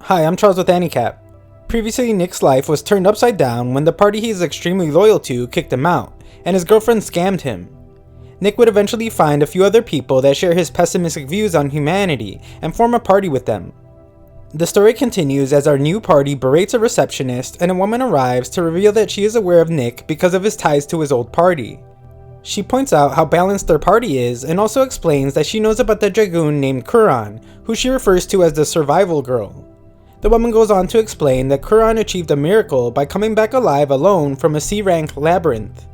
Hi, I'm Charles with AniCap. Previously, Nick's life was turned upside down when the party he is extremely loyal to kicked him out, and his girlfriend scammed him. Nick would eventually find a few other people that share his pessimistic views on humanity and form a party with them. The story continues as our new party berates a receptionist and a woman arrives to reveal that she is aware of Nick because of his ties to his old party. She points out how balanced their party is and also explains that she knows about the dragoon named Kuran, who she refers to as the survival girl. The woman goes on to explain that Kuran achieved a miracle by coming back alive alone from a C-rank labyrinth.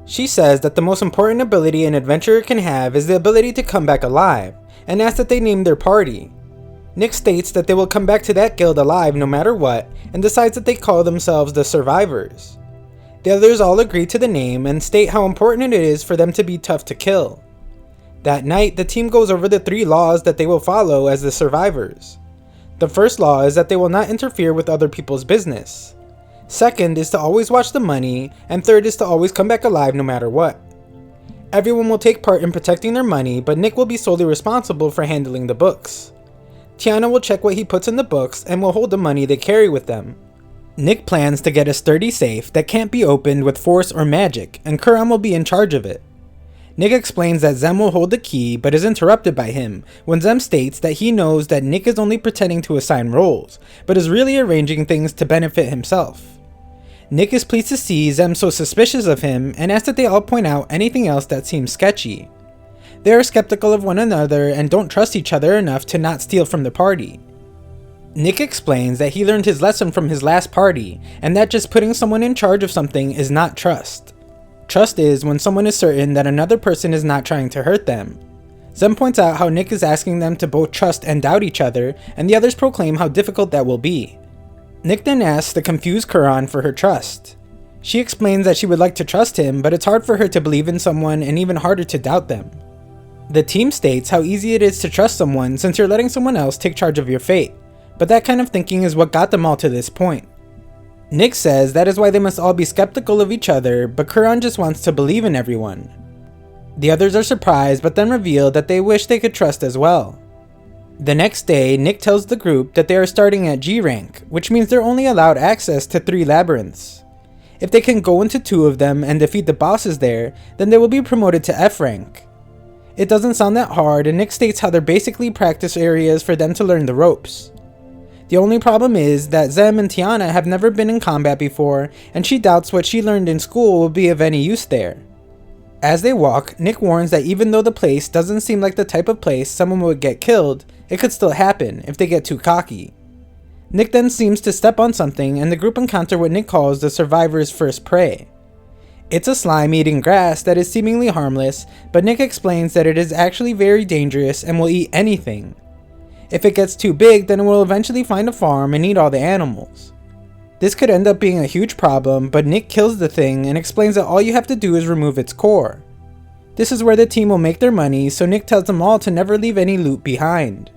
She says that the most important ability an adventurer can have is the ability to come back alive, and asks that they name their party. Nick states that they will come back to that guild alive no matter what, and decides that they call themselves the Survivors. The others all agree to the name and state how important it is for them to be tough to kill. That night, the team goes over the 3 laws that they will follow as the Survivors. The first law is that they will not interfere with other people's business. Second is to always watch the money, and third is to always come back alive no matter what. Everyone will take part in protecting their money, but Nick will be solely responsible for handling the books. Tiana will check what he puts in the books and will hold the money they carry with them. Nick plans to get a sturdy safe that can't be opened with force or magic, and Kuran will be in charge of it. Nick explains that Zem will hold the key, but is interrupted by him when Zem states that he knows that Nick is only pretending to assign roles, but is really arranging things to benefit himself. Nick is pleased to see Zem so suspicious of him and asks that they all point out anything else that seems sketchy. They are skeptical of one another and don't trust each other enough to not steal from the party. Nick explains that he learned his lesson from his last party, and that just putting someone in charge of something is not trust. Trust is when someone is certain that another person is not trying to hurt them. Zem points out how Nick is asking them to both trust and doubt each other, and the others proclaim how difficult that will be. Nick then asks the confused Kuran for her trust. She explains that she would like to trust him, but it's hard for her to believe in someone and even harder to doubt them. The team states how easy it is to trust someone since you're letting someone else take charge of your fate, but that kind of thinking is what got them all to this point. Nick says that is why they must all be skeptical of each other, but Kuran just wants to believe in everyone. The others are surprised but then reveal that they wish they could trust as well. The next day, Nick tells the group that they are starting at G rank, which means they're only allowed access to 3 labyrinths. If they can go into 2 of them and defeat the bosses there, then they will be promoted to F rank. It doesn't sound that hard, and Nick states how they're basically practice areas for them to learn the ropes. The only problem is that Zem and Tiana have never been in combat before, and she doubts what she learned in school will be of any use there. As they walk, Nick warns that even though the place doesn't seem like the type of place someone would get killed, it could still happen if they get too cocky. Nick then seems to step on something, and the group encounter what Nick calls the survivor's first prey. It's a slime eating grass that is seemingly harmless, but Nick explains that it is actually very dangerous and will eat anything. If it gets too big, then it will eventually find a farm and eat all the animals. This could end up being a huge problem, but Nick kills the thing and explains that all you have to do is remove its core. This is where the team will make their money, so Nick tells them all to never leave any loot behind.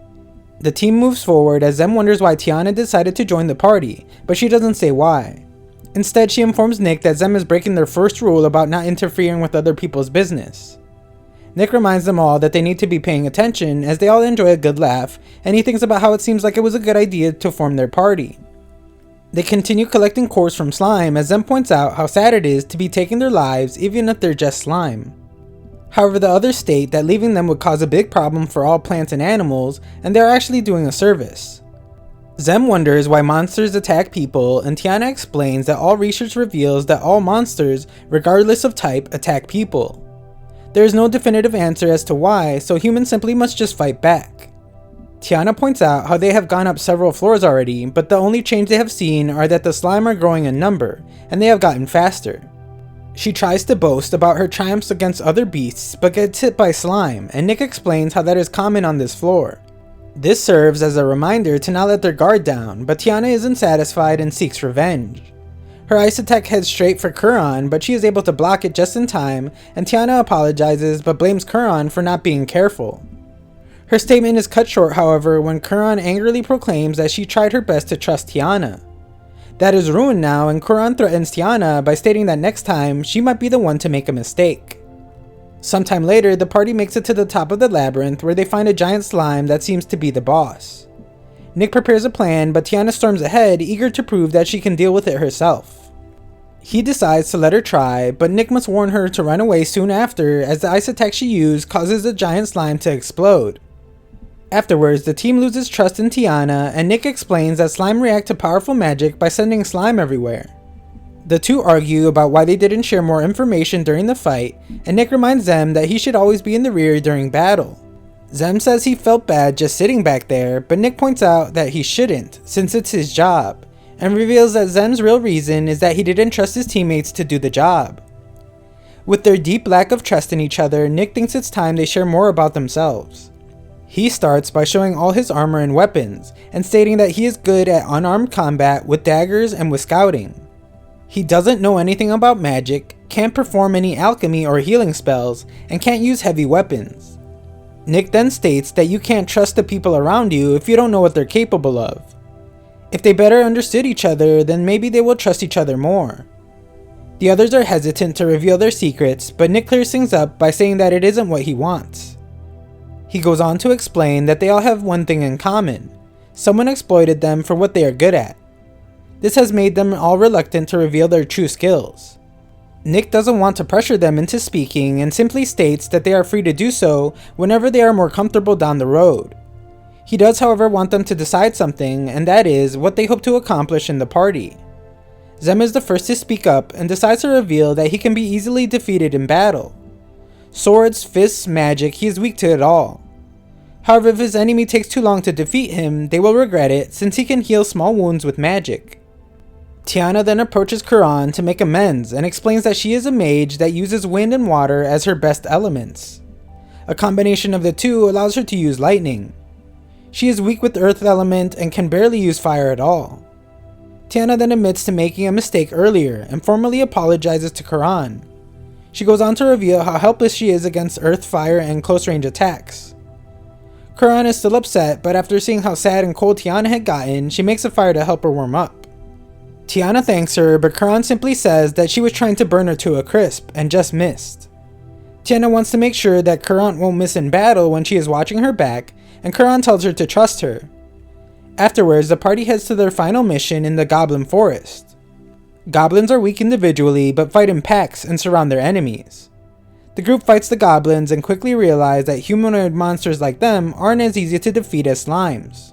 The team moves forward as Zem wonders why Tiana decided to join the party, but she doesn't say why. Instead, she informs Nick that Zem is breaking their first rule about not interfering with other people's business. Nick reminds them all that they need to be paying attention as they all enjoy a good laugh, and he thinks about how it seems like it was a good idea to form their party. They continue collecting cores from slime as Zem points out how sad it is to be taking their lives even if they're just slime. However, the others state that leaving them would cause a big problem for all plants and animals, and they're actually doing a service. Zem wonders why monsters attack people, and Tiana explains that all research reveals that all monsters, regardless of type, attack people. There is no definitive answer as to why, so humans simply must just fight back. Tiana points out how they have gone up several floors already, but the only change they have seen are that the slime are growing in number, and they have gotten faster. She tries to boast about her triumphs against other beasts, but gets hit by slime, and Nick explains how that is common on this floor. This serves as a reminder to not let their guard down, but Tiana isn't satisfied and seeks revenge. Her ice attack heads straight for Kuran, but she is able to block it just in time, and Tiana apologizes but blames Kuran for not being careful. Her statement is cut short, however, when Kuran angrily proclaims that she tried her best to trust Tiana. That is ruined now, and Kuran threatens Tiana by stating that next time, she might be the one to make a mistake. Sometime later, the party makes it to the top of the labyrinth where they find a giant slime that seems to be the boss. Nick prepares a plan, but Tiana storms ahead, eager to prove that she can deal with it herself. He decides to let her try, but Nick must warn her to run away soon after, as the ice attack she used causes the giant slime to explode. Afterwards, the team loses trust in Tiana, and Nick explains that slime react to powerful magic by sending slime everywhere. The two argue about why they didn't share more information during the fight, and Nick reminds them that he should always be in the rear during battle. Zem says he felt bad just sitting back there, but Nick points out that he shouldn't, since it's his job, and reveals that Zem's real reason is that he didn't trust his teammates to do the job. With their deep lack of trust in each other, Nick thinks it's time they share more about themselves. He starts by showing all his armor and weapons, and stating that he is good at unarmed combat with daggers and with scouting. He doesn't know anything about magic, can't perform any alchemy or healing spells, and can't use heavy weapons. Nick then states that you can't trust the people around you if you don't know what they're capable of. If they better understood each other, then maybe they will trust each other more. The others are hesitant to reveal their secrets, but Nick clears things up by saying that it isn't what he wants. He goes on to explain that they all have one thing in common: someone exploited them for what they are good at. This has made them all reluctant to reveal their true skills. Nick doesn't want to pressure them into speaking and simply states that they are free to do so whenever they are more comfortable down the road. He does, however, want them to decide something, and that is what they hope to accomplish in the party. Zem is the first to speak up and decides to reveal that he can be easily defeated in battle. Swords, fists, magic, he is weak to it all. However, if his enemy takes too long to defeat him, they will regret it since he can heal small wounds with magic. Tiana then approaches Kuran to make amends and explains that she is a mage that uses wind and water as her best elements. A combination of the two allows her to use lightning. She is weak with the earth element and can barely use fire at all. Tiana then admits to making a mistake earlier and formally apologizes to Kuran. She goes on to reveal how helpless she is against earth, fire, and close range attacks. Kuran is still upset, but after seeing how sad and cold Tiana had gotten, she makes a fire to help her warm up. Tiana thanks her, but Kuran simply says that she was trying to burn her to a crisp and just missed. Tiana wants to make sure that Kuran won't miss in battle when she is watching her back, and Kuran tells her to trust her. Afterwards, the party heads to their final mission in the Goblin Forest. Goblins are weak individually, but fight in packs and surround their enemies. The group fights the goblins and quickly realize that humanoid monsters like them aren't as easy to defeat as slimes.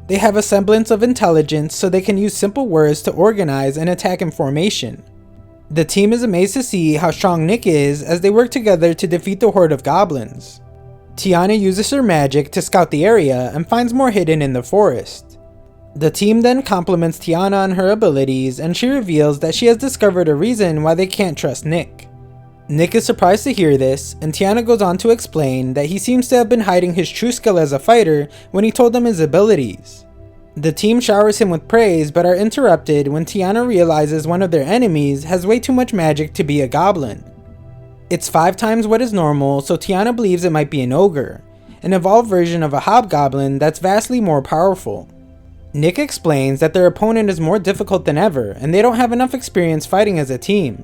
They have a semblance of intelligence, so they can use simple words to organize and attack in formation. The team is amazed to see how strong Nick is as they work together to defeat the horde of goblins. Tiana uses her magic to scout the area and finds more hidden in the forest. The team then compliments Tiana on her abilities, and she reveals that she has discovered a reason why they can't trust Nick. Nick is surprised to hear this, and Tiana goes on to explain that he seems to have been hiding his true skill as a fighter when he told them his abilities. The team showers him with praise, but are interrupted when Tiana realizes one of their enemies has way too much magic to be a goblin. It's 5 times what is normal, so Tiana believes it might be an ogre, an evolved version of a hobgoblin that's vastly more powerful. Nick explains that their opponent is more difficult than ever, and they don't have enough experience fighting as a team.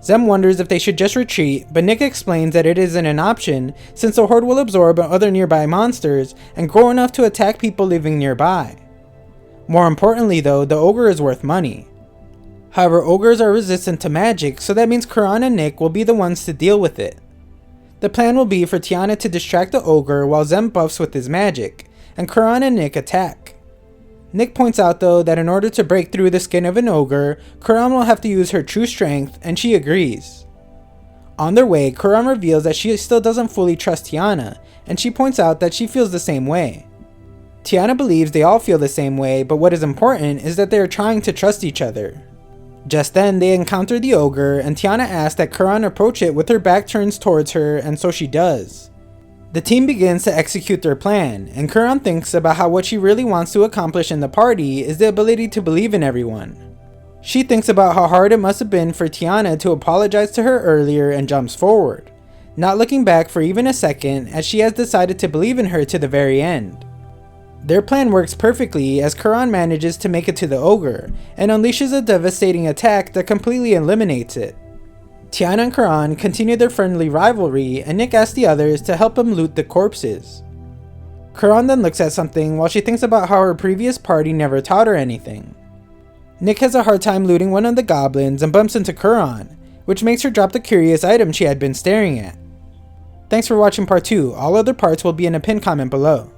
Zem wonders if they should just retreat, but Nick explains that it isn't an option since the horde will absorb other nearby monsters and grow enough to attack people living nearby. More importantly though, the ogre is worth money. However, ogres are resistant to magic, so that means Kuran and Nick will be the ones to deal with it. The plan will be for Tiana to distract the ogre while Zem buffs with his magic, and Kuran and Nick attack. Nick points out though that in order to break through the skin of an ogre, Kuran will have to use her true strength, and she agrees. On their way, Kuran reveals that she still doesn't fully trust Tiana, and she points out that she feels the same way. Tiana believes they all feel the same way, but what is important is that they are trying to trust each other. Just then, they encounter the ogre, and Tiana asks that Kuran approach it with her back turned towards her, and so she does. The team begins to execute their plan, and Kuran thinks about how what she really wants to accomplish in the party is the ability to believe in everyone. She thinks about how hard it must have been for Tiana to apologize to her earlier and jumps forward, not looking back for even a second as she has decided to believe in her to the very end. Their plan works perfectly as Kuran manages to make it to the ogre and unleashes a devastating attack that completely eliminates it. Tiana and Kuran continue their friendly rivalry, and Nick asks the others to help him loot the corpses. Kuran then looks at something while she thinks about how her previous party never taught her anything. Nick has a hard time looting one of the goblins and bumps into Kuran, which makes her drop the curious item she had been staring at. Thanks for watching part 2, all other parts will be in a pinned comment below.